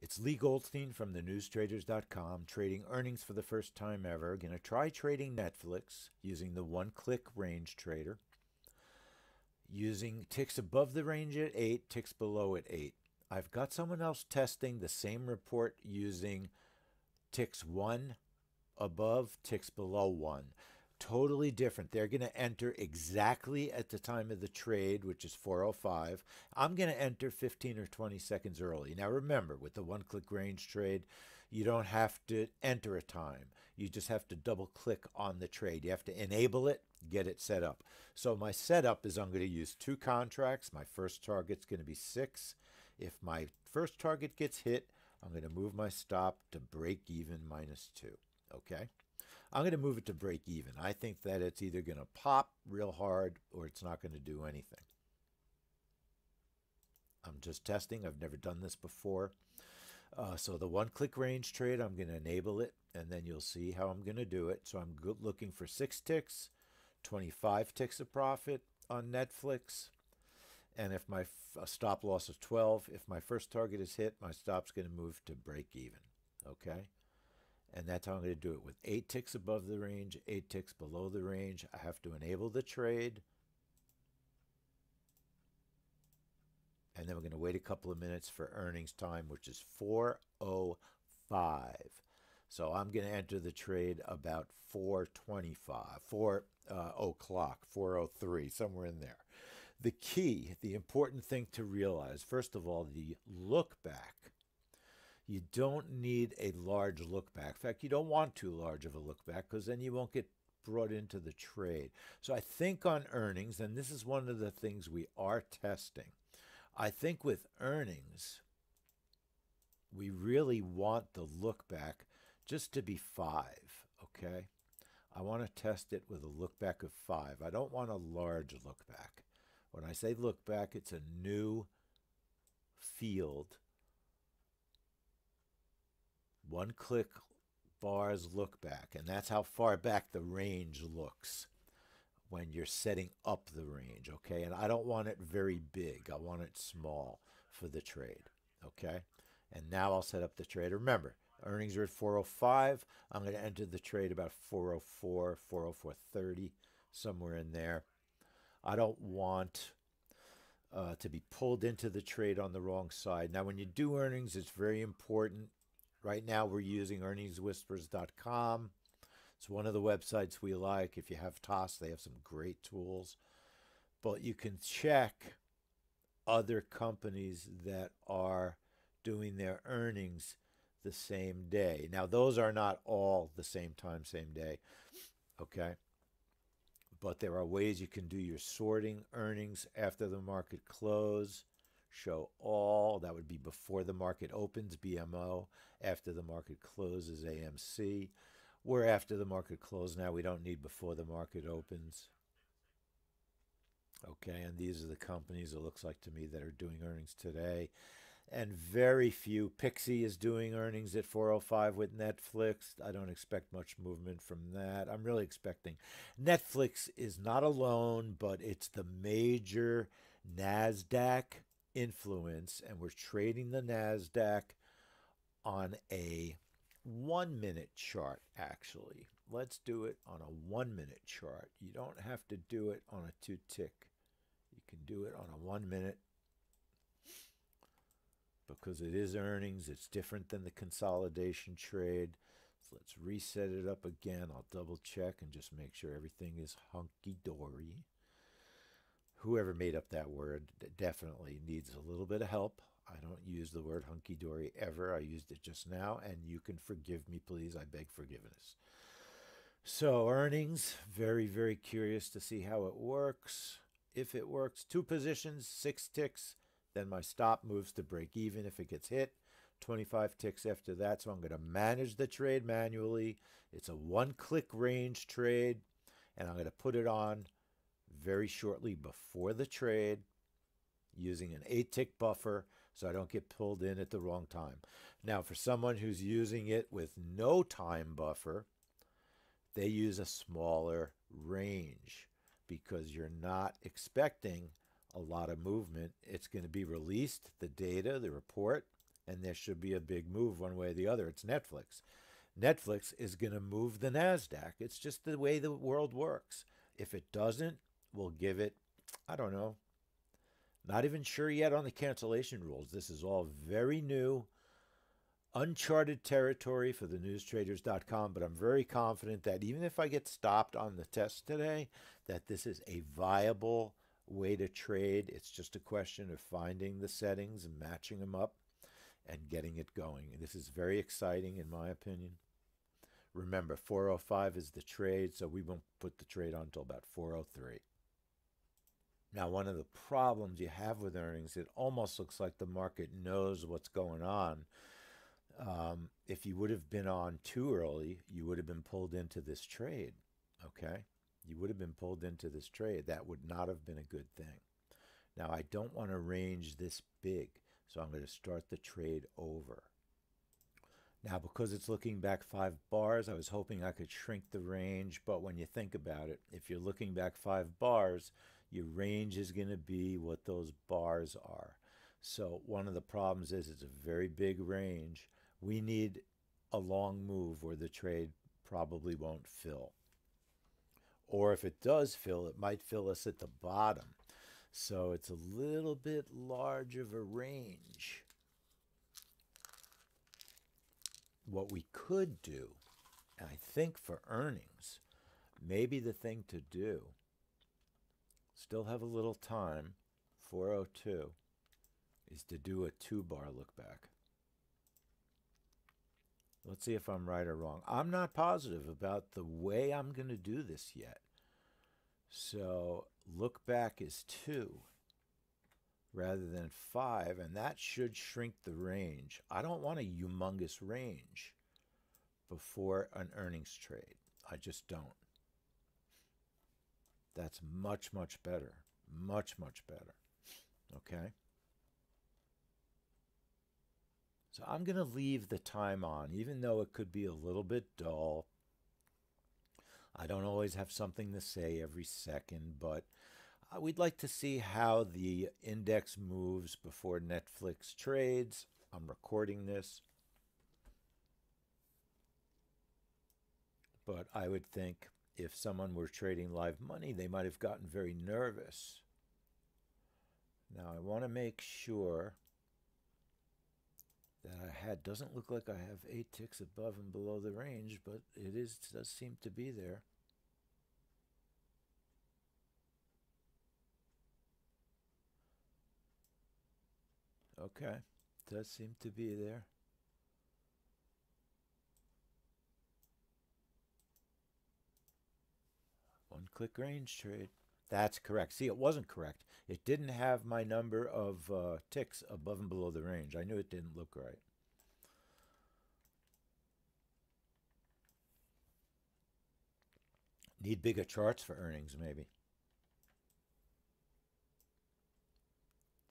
It's Lee Goldstein from thenewstraders.com, trading earnings for the first time ever. Going to try trading Netflix using the one-click range trader, using ticks above the range at 8, ticks below at 8. I've got someone else testing the same report using ticks 1 above, ticks below 1. Totally different. They're going to enter exactly at the time of the trade, which is 4:05. I'm going to enter 15 or 20 seconds early. Now remember, with the one-click range trade, you don't have to enter a time. You just have to double-click on the trade. You have to enable it, get it set up. So my setup is I'm going to use 2 contracts. My first target's going to be 6. If my first target gets hit, I'm going to move my stop to break even -2. Okay? I'm going to move it to break even. I think that it's either going to pop real hard or it's not going to do anything. I'm just testing. I've never done this before. So the one-click range trade, I'm going to enable it, and then you'll see how I'm going to do it. So I'm looking for 6 ticks, 25 ticks of profit on Netflix. And if my stop loss is 12, if my first target is hit, my stop's going to move to break even. Okay? And that's how I'm going to do it with 8 ticks above the range, 8 ticks below the range. I have to enable the trade. And then we're going to wait a couple of minutes for earnings time, which is 4:05. So I'm going to enter the trade about 4:25, 4 o'clock, 4:03, somewhere in there. The key, the important thing to realize, first of all, the look back. You don't need a large look back. In fact, you don't want too large of a look back because then you won't get brought into the trade. So I think on earnings, and this is one of the things we are testing, I think with earnings, we really want the look back just to be 5, okay? I want to test it with a look back of 5. I don't want a large look back. When I say look back, it's a new field. One-click bars look back, and that's how far back the range looks when you're setting up the range, okay? And I don't want it very big. I want it small for the trade, okay? And now I'll set up the trade. Remember, earnings are at 4:05. I'm going to enter the trade about 4:04, 4:04:30, somewhere in there. I don't want to be pulled into the trade on the wrong side. Now, when you do earnings, it's very important. Right now, we're using earningswhispers.com. It's one of the websites we like. If you have TOS, they have some great tools. But you can check other companies that are doing their earnings the same day. Now, those are not all the same time, same day. Okay? But there are ways you can do your sorting earnings after the market close. Show all, that would be before the market opens, BMO. After the market closes, AMC. We're after the market close now. We don't need before the market opens. Okay, and these are the companies, it looks like to me, that are doing earnings today. And very few. Pixie is doing earnings at 4:05 with Netflix. I don't expect much movement from that. I'm really expecting. Netflix is not alone, but it's the major NASDAQ influence, and we're trading the NASDAQ on a 1-minute chart, actually. Let's do it on a 1-minute chart. You don't have to do it on a 2-tick. You can do it on a 1-minute because it is earnings. It's different than the consolidation trade. So let's reset it up again. I'll double check and just make sure everything is hunky-dory. Whoever made up that word definitely needs a little bit of help. I don't use the word hunky-dory ever. I used it just now, and you can forgive me, please. I beg forgiveness. So earnings, very, very curious to see how it works. If it works, 2 positions, 6 ticks, then my stop moves to break even if it gets hit. 25 ticks after that, so I'm going to manage the trade manually. It's a one-click range trade, and I'm going to put it on very shortly before the trade using an 8-tick buffer so I don't get pulled in at the wrong time. Now, for someone who's using it with no time buffer, they use a smaller range because you're not expecting a lot of movement. It's going to be released, the data, the report, and there should be a big move one way or the other. It's Netflix. Netflix is going to move the NASDAQ. It's just the way the world works. If it doesn't, we'll give it, I don't know, not even sure yet on the cancellation rules. This is all very new, uncharted territory for the newstraders.com, but I'm very confident that even if I get stopped on the test today, that this is a viable way to trade. It's just a question of finding the settings and matching them up and getting it going. This is very exciting in my opinion. Remember, 405 is the trade, so we won't put the trade on until about 403. Now, one of the problems you have with earnings, it almost looks like the market knows what's going on. If you would have been on too early, you would have been pulled into this trade, okay? You would have been pulled into this trade. That would not have been a good thing. Now, I don't want to range this big, so I'm going to start the trade over. Now, because it's looking back 5 bars, I was hoping I could shrink the range, but when you think about it, if you're looking back 5 bars, your range is going to be what those bars are. So one of the problems is it's a very big range. We need a long move where the trade probably won't fill. Or if it does fill, it might fill us at the bottom. So it's a little bit large of a range. What we could do, and I think for earnings, maybe the thing to do, still have a little time, 402, is to do a 2-bar look back. Let's see if I'm right or wrong. I'm not positive about the way I'm going to do this yet. So look back is 2 rather than 5, and that should shrink the range. I don't want a humongous range before an earnings trade. I just don't. That's much, much better. Much, much better. Okay? So I'm going to leave the time on, even though it could be a little bit dull. I don't always have something to say every second, but we'd like to see how the index moves before Netflix trades. I'm recording this. But I would think if someone were trading live money, they might have gotten very nervous. Now I want to make sure that doesn't look like I have 8 ticks above and below the range, but it does seem to be there. Okay, does seem to be there. One-click range trade. That's correct. See, it wasn't correct. It didn't have my number of ticks above and below the range. I knew it didn't look right. Need bigger charts for earnings, maybe.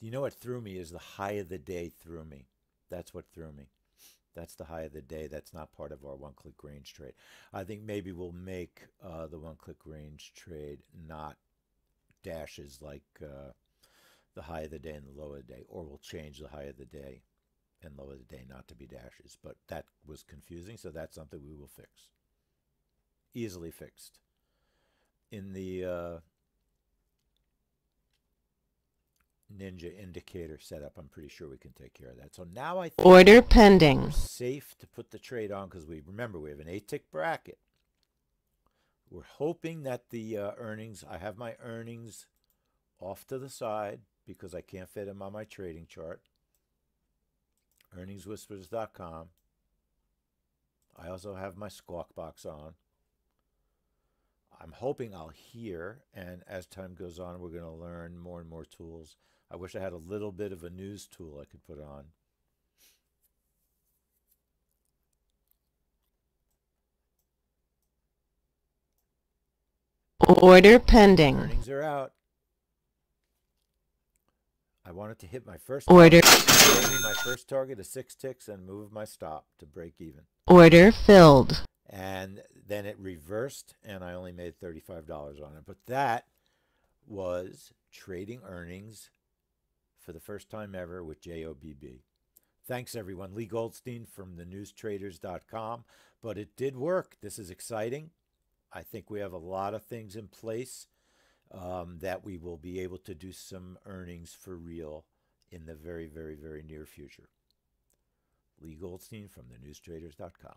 You know what threw me is the high of the day threw me. That's what threw me. That's the high of the day. That's not part of our one-click range trade. I think maybe we'll make the one-click range trade not dashes like the high of the day and the low of the day, or we'll change the high of the day and low of the day not to be dashes. But that was confusing, so that's something we will fix. Easily fixed. In the Ninja indicator setup, I'm pretty sure we can take care of that. So now I think order pending. we're safe to put the trade on because we have an 8-tick bracket. We're hoping that the earnings, I have my earnings off to the side because I can't fit them on my trading chart. Earningswhispers.com. I also have my squawk box on. I'm hoping I'll hear, and as time goes on, we're going to learn more and more tools. I wish I had a little bit of a news tool I could put on. Order pending. Earnings are out. I wanted to hit my first order. Target. Gave me my first target of 6 ticks and move my stop to break even. Order filled. And then it reversed, and I only made $35 on it. But that was trading earnings for the first time ever with JOBB. Thanks, everyone. Lee Goldstein from thenewstraders.com. But it did work. This is exciting. I think we have a lot of things in place that we will be able to do some earnings for real in the very, very, very near future. Lee Goldstein from thenewstraders.com.